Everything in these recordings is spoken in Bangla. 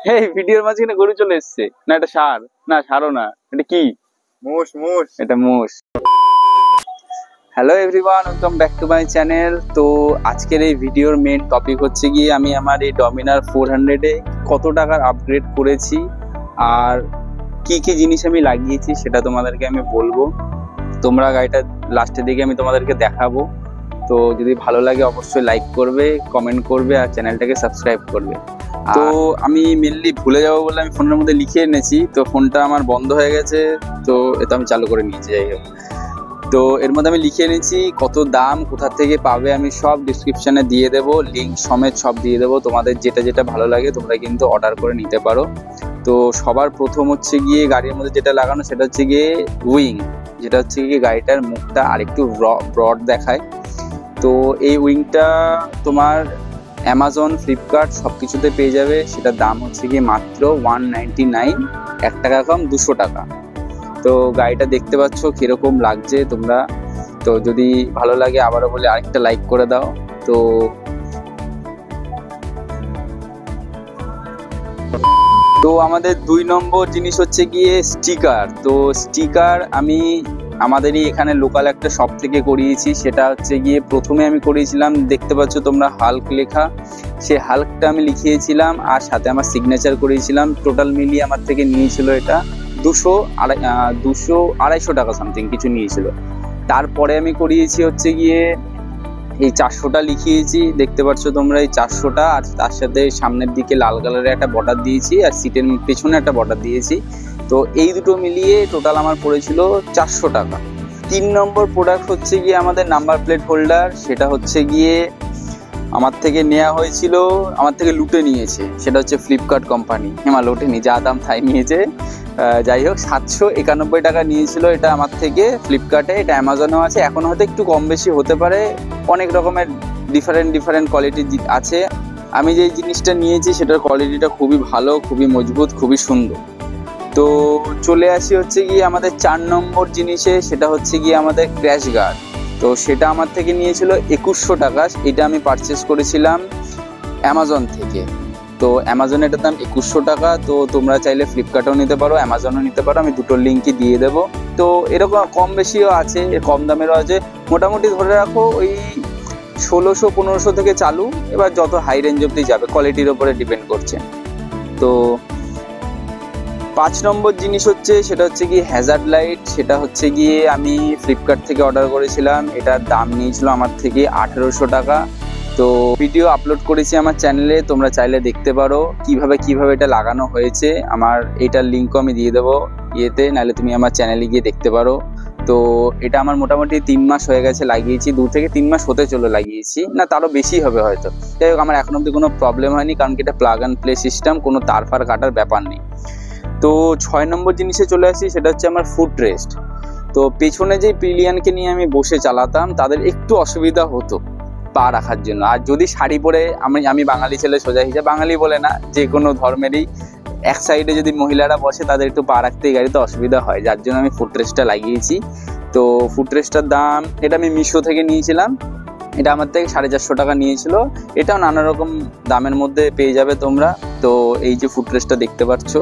এই ভিডিওর মাঝখানে গরু চলে এসছে না, এটা ষাঁড় না, ষাঁড়ও না, এটা কি? মোষ মোষ এটা মোষ। Hello everyone, welcome back to my channel. তো আজকের এই ভিডিওর মেন টপিক হচ্ছে গিয়ে আমি আমার এই ডমিনার 400-এ কত টাকার আপগ্রেড করেছি আর কি কি জিনিস আমি লাগিয়েছি সেটা তোমাদেরকে আমি বলবো। তোমরা গাড়িটা লাস্টের দিকে আমি তোমাদেরকে দেখাবো। তো যদি ভালো লাগে অবশ্যই লাইক করবে, কমেন্ট করবে আর চ্যানেলটাকে সাবস্ক্রাইব করবে। তো আমি মেনলি ভুলে যাবো বলে আমি ফোনের মধ্যে লিখে এনেছি, তো ফোনটা আমার বন্ধ হয়ে গেছে, তো এটা আমি চালু করে নিয়েছি। যাই হোক, তো এর মধ্যে আমি লিখে এনেছি কত দাম, কোথা থেকে পাবে আমি সব ডিসক্রিপশনে দিয়ে দেবো, লিঙ্ক সমেত সব দিয়ে দেবো। তোমাদের যেটা যেটা ভালো লাগে তোমরা কিন্তু অর্ডার করে নিতে পারো। তো সবার প্রথম হচ্ছে গিয়ে গাড়ির মধ্যে যেটা লাগানো সেটা হচ্ছে গিয়ে উইং, যেটা হচ্ছে গিয়ে গাড়িটার মুখটা আরেকটু ব্রড দেখায়। তো এই উইংটা তোমার অ্যামাজন, ফ্লিপকার্ট সব কিছুতে পেয়ে যাবে। সেটার দাম হচ্ছে গিয়ে মাত্র 199, 1 টাকা কম, 200 টাকা। তো গাড়িটা দেখতে পাচ্ছ কিরকম লাগছে তোমরা। তো যদি ভালো লাগে আবারও বলে আরেকটা লাইক করে দাও। তো আমাদের 2 নম্বর জিনিস হচ্ছে গিয়ে স্টিকার। তো স্টিকার আমি আমাদেরই এখানে লোকাল একটা শপ থেকে করিয়েছি। সেটা হচ্ছে গিয়ে প্রথমে আমি করিয়েছিলাম, দেখতে পাচ্ছ তোমরা হাল্ক লেখা, সে হাল্কটা আমি লিখিয়েছিলাম আর সাথে আমার সিগনেচার করিয়েছিলাম। টোটাল মিলিয়ে আমার থেকে নিয়েছিল এটা 200-250 টাকা সামথিং কিছু নিয়েছিল। তারপরে আমি করিয়েছি হচ্ছে গিয়ে এই 400টা লিখিয়েছি, দেখতে পাচ্ছ তোমরা এই 400টা, আর তার সাথে সামনের দিকে লাল কালারের একটা বর্ডার দিয়েছি আর সিটের পেছনে একটা বর্ডার দিয়েছি। তো এই দুটো মিলিয়ে টোটাল আমার পড়েছিল 400 টাকা। 3 নম্বর প্রোডাক্ট হচ্ছে গিয়ে আমাদের নাম্বার প্লেট হোল্ডার। সেটা হচ্ছে গিয়ে আমার থেকে নেওয়া হয়েছিল, আমার থেকে লুটে নিয়েছে। সেটা হচ্ছে ফ্লিপকার্ট কোম্পানি, হেমা লুটেনি, যা দাম তাই নিয়েছে। যাই হোক, 791 টাকা নিয়েছিল এটা আমার থেকে ফ্লিপকার্টে। এটা অ্যামাজনেও আছে, এখন হয়তো একটু কম বেশি হতে পারে, অনেক রকমের ডিফারেন্ট কোয়ালিটি আছে। আমি যে জিনিসটা নিয়েছি সেটার কোয়ালিটিটা খুবই ভালো, খুবই মজবুত, খুবই সুন্দর। তো চলে আসি হচ্ছে গিয়ে আমাদের 4 নম্বর জিনিসে, সেটা হচ্ছে গিয়ে আমাদের ক্র্যাশ গার্ড। তো সেটা আমার থেকে নিয়েছিল 2100 টাকা। এটা আমি পারচেস করেছিলাম অ্যামাজন থেকে। তো অ্যামাজনে এটার দাম 2100 টাকা। তো তোমরা চাইলে ফ্লিপকার্টেও নিতে পারো, অ্যামাজনও নিতে পারো, আমি দুটোর লিঙ্কই দিয়ে দেবো। তো এরকম কম বেশিও আছে, কম দামেরও আছে। মোটামুটি ধরে রাখো ওই 1600-1500 থেকে চালু, এবার যত হাই রেঞ্জ অব্দি যাবে, কোয়ালিটির ওপরে ডিপেন্ড করছে। তো 5 নম্বর জিনিস হচ্ছে, সেটা হচ্ছে গিয়ে হ্যাজার্ড লাইট। সেটা হচ্ছে গিয়ে আমি ফ্লিপকার্ট থেকে অর্ডার করেছিলাম, এটার দাম নিয়েছিল আমার থেকে 1800 টাকা। তো ভিডিও আপলোড করেছি আমার চ্যানেলে, তোমরা চাইলে দেখতে পারো কিভাবে এটা লাগানো হয়েছে। আমার এটার লিঙ্কও আমি দিয়ে দেবো ইয়েতে, নাহলে তুমি আমার চ্যানেলে গিয়ে দেখতে পারো। তো এটা আমার মোটামুটি 3 মাস হয়ে গেছে লাগিয়েছি, 2 থেকে 3 মাস হতে চলে লাগিয়েছি, না তারও বেশি হবে হয়তো। যাই হোক, আমার এখন অব্দি কোনো প্রবলেম হয়নি, কারণ কি এটা প্লাগ অ্যান্ড প্লে সিস্টেম, কোনো তার ফার কাটার ব্যাপার নেই। তো 6 নম্বর জিনিসে চলে আসি, সেটা হচ্ছে আমার ফুট রেস্ট। তো পেছনে যে পিলিয়ানকে নিয়ে আমি বসে চালাতাম তাদের একটু অসুবিধা হতো পা রাখার জন্য। আর যদি শাড়ি পরে, আমি বাঙালি ছেলে সোজা হিসাবে, বাঙালি বলে না, যে কোনো ধর্মেরই এক সাইডে যদি মহিলারা বসে তাদের একটু পা রাখতে এই গাড়িতে অসুবিধা হয়, যার জন্য আমি ফুট রেস্টটা লাগিয়েছি। তো ফুট রেস্টটার দাম, এটা আমি মিশো থেকে নিয়েছিলাম, এটা আমার থেকে 450 টাকা নিয়েছিল। এটাও নানা রকম দামের মধ্যে পেয়ে যাবে তোমরা। তো এই যে ফুট রেস্টটা দেখতে পাচ্ছ,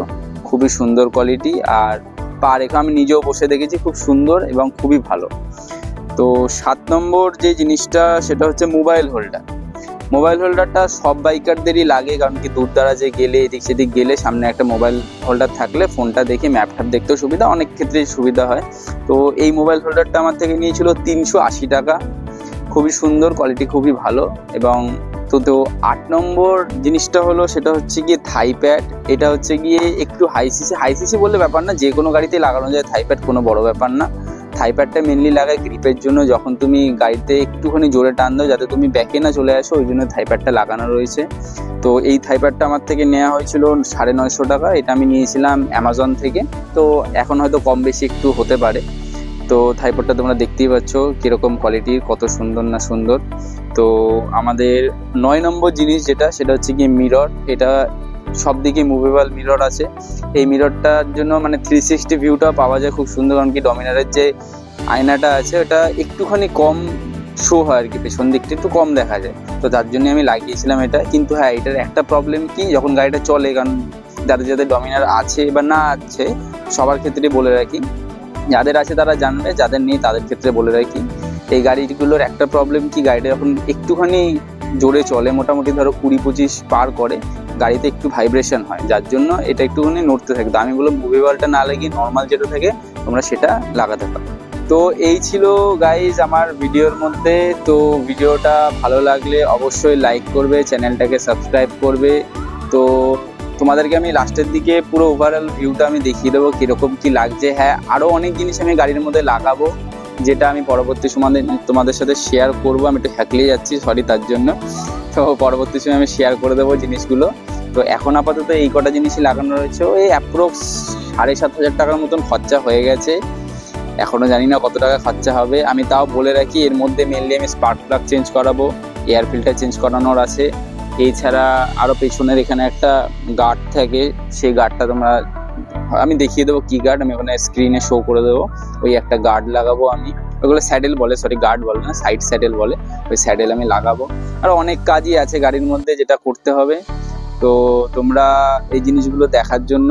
খুবই সুন্দর কোয়ালিটি, আর পা রেখা আমি নিজেও বসে দেখেছি, খুব সুন্দর এবং খুবই ভালো। তো 7 নম্বর যে জিনিসটা, সেটা হচ্ছে মোবাইল হোল্ডার। মোবাইল হোল্ডারটা সব বাইকারদেরই লাগে, কারণ কি দূর দারাজে গেলে, এদিক সেদিক গেলে সামনে একটা মোবাইল হোল্ডার থাকলে ফোনটা দেখে ম্যাপ ট্যাপ দেখতেও সুবিধা, অনেক ক্ষেত্রেই সুবিধা হয়। তো এই মোবাইল হোল্ডারটা আমার থেকে নিয়েছিল 380 টাকা, খুবই সুন্দর, কোয়ালিটি খুবই ভালো। এবং তো 8 নম্বর জিনিসটা হলো, সেটা হচ্ছে গিয়ে থাই প্যাড। এটা হচ্ছে গিয়ে একটু হাই সিসি বললে ব্যাপার না, যে কোনো গাড়িতেই লাগানো যায় থাই প্যাড, কোনো বড় ব্যাপার না। থাই প্যাডটা মেনলি লাগায় গ্রিপের জন্য, যখন তুমি গাড়িতে একটুখানি জোরে টান দাও যাতে তুমি ব্যাকে না চলে আসো, ওই জন্য থাই প্যাডটা লাগানো রয়েছে। তো এই থাই প্যাডটা আমার থেকে নেওয়া হয়েছিল 950 টাকা। এটা আমি নিয়েছিলাম অ্যামাজন থেকে। তো এখন হয়তো কম বেশি একটু হতে পারে। তো থাই প্যাডটা তোমরা দেখতেই পাচ্ছ কিরকম কোয়ালিটির, কত সুন্দর না সুন্দর। তো আমাদের 9 নম্বর জিনিস যেটা, সেটা হচ্ছে কি মিরর। এটা সব দিকে মুভেবল মিরর আছে। এই মিররটার জন্য মানে 360 ভিউটা পাওয়া যায় খুব সুন্দর, কারণ কি ডমিনারের যে আয়নাটা আছে ওটা একটুখানি কম শো হয় আর কি, পেছন দিকটা একটু কম দেখা যায়। তো তার জন্য আমি লাগিয়েছিলাম এটা। কিন্তু হ্যাঁ, এটার একটা প্রবলেম কি, যখন গাড়িটা চলে, কারণ যাদের যাদের ডমিনার আছে বা না আছে সবার ক্ষেত্রে বলে রাখি, যাদের আছে তারা জানবে, যাদের নেই তাদের ক্ষেত্রে বলে রাখি। এই গাড়িগুলোর একটা প্রবলেম কি, গাড়িটা যখন একটুখানি জোরে চলে, মোটামুটি ধরো 20-25 পার করে, গাড়িতে একটু ভাইব্রেশন হয়, যার জন্য এটা একটুখানি নড়তে থাকে। তো আমি বললাম মুভিবলটা না লাগিয়ে নর্মাল যেটা থাকে তোমরা সেটা লাগাতে পারো। তো এই ছিল গাইজ আমার ভিডিওর মধ্যে। তো ভিডিওটা ভালো লাগলে অবশ্যই লাইক করবে, চ্যানেলটাকে সাবস্ক্রাইব করবে। তো তোমাদেরকে আমি লাস্টের দিকে পুরো ওভারঅল ভিউটা আমি দেখিয়ে দেবো কীরকম কী লাগছে। হ্যাঁ, আরও অনেক জিনিস আমি গাড়ির মধ্যে লাগাবো, যেটা আমি পরবর্তী সময় তোমাদের সাথে শেয়ার করবো। আমি একটু হ্যাকলিয়ে যাচ্ছি, সরি তার জন্য। তো পরবর্তী সময় আমি শেয়ার করে দেবো জিনিসগুলো। তো এখন আপাতত এই কটা জিনিসই লাগানো রয়েছে। ওই অ্যাপ্রক্স 7,500 টাকার মতন খরচা হয়ে গেছে, এখনও জানি না কত টাকা খরচা হবে। আমি তাও বলে রাখি, এর মধ্যে মেনলি আমি স্পার্ক প্লাগ চেঞ্জ করাবো, এয়ার ফিল্টার চেঞ্জ করানোর আছে। এছাড়া আরও পেছনের এখানে একটা গার্ড থাকে, সেই গার্ডটা তোমরা আমি দেখিয়ে দেবো কী গার্ড, আমি ওখানে স্ক্রিনে শো করে দেবো। ওই একটা গার্ড লাগাবো আমি, ওগুলো স্যাডেল বলে, সরি গার্ড বলে না, সাইড স্যাডেল বলে। ওই স্যাডেল আমি লাগাবো। আর অনেক কাজই আছে গাড়ির মধ্যে যেটা করতে হবে। তো তোমরা এই জিনিসগুলো দেখার জন্য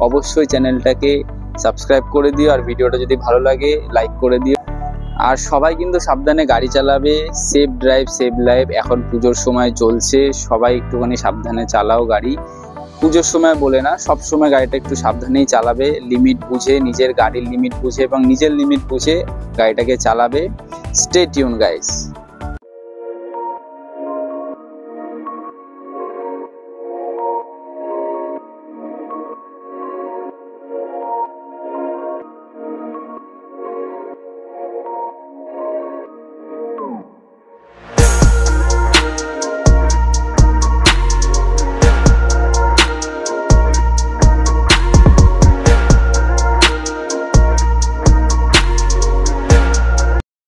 অবশ্যই চ্যানেলটাকে সাবস্ক্রাইব করে দিও, আর ভিডিওটা যদি ভালো লাগে লাইক করে দিও। আর সবাই কিন্তু সাবধানে গাড়ি চালাবে, সেফ ড্রাইভ সেভ লাইফ। এখন পুজোর সময় চলছে, সবাই একটুখানি সাবধানে চালাও গাড়ি। পুজোর সময় বলে না, সব সময় গাড়িটা একটু সাবধানেই চালাবে, লিমিট বুঝে, নিজের গাড়ির লিমিট বুঝে এবং নিজের লিমিট বুঝে গাড়িটাকে চালাবে। Stay tune guys.